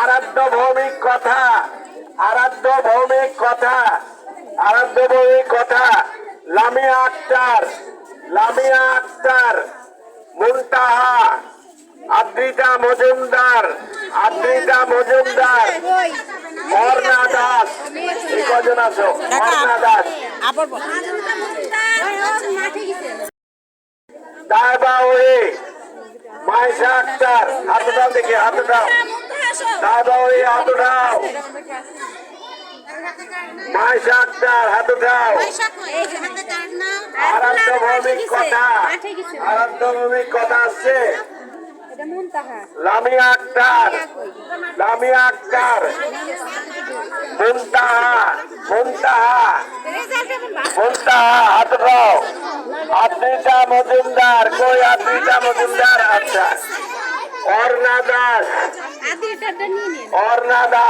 আরাধ্য ভৌমিক কথা, আরাধ্য ভৌমিক কথা, আরাধ্য ভৌমিক কথা, লামিয়া আক্তার, লামিয়া আক্তার, মুনতাহা, আদ্রিতা মজুমদার, আদ্রিতা মজুমদার, অর্ণা দাস। এই কজন আছো? অর্ণা দাস, দায়বা ওরে, মাইশা আক্তার, হাত উঠাও দেখি, হাত উঠাও, দায়বা ওরে, হাত উঠাও, মাইশা আক্তার, হাত উঠাও। আরাধ্য ভৌমিক কথা, আরাধ্য ভৌমিক কথা আসছে। লামিয়া আক্তার, লামিয়া আক্তার, মুনতাহা, মুনতাহা, মুনতাহা, হাত উঠাও। আদ্রিতা মজুমদার, কই আদ্রিতা মজুমদার? আচ্ছা, অর্ণা দাস, অর্ণা দাস।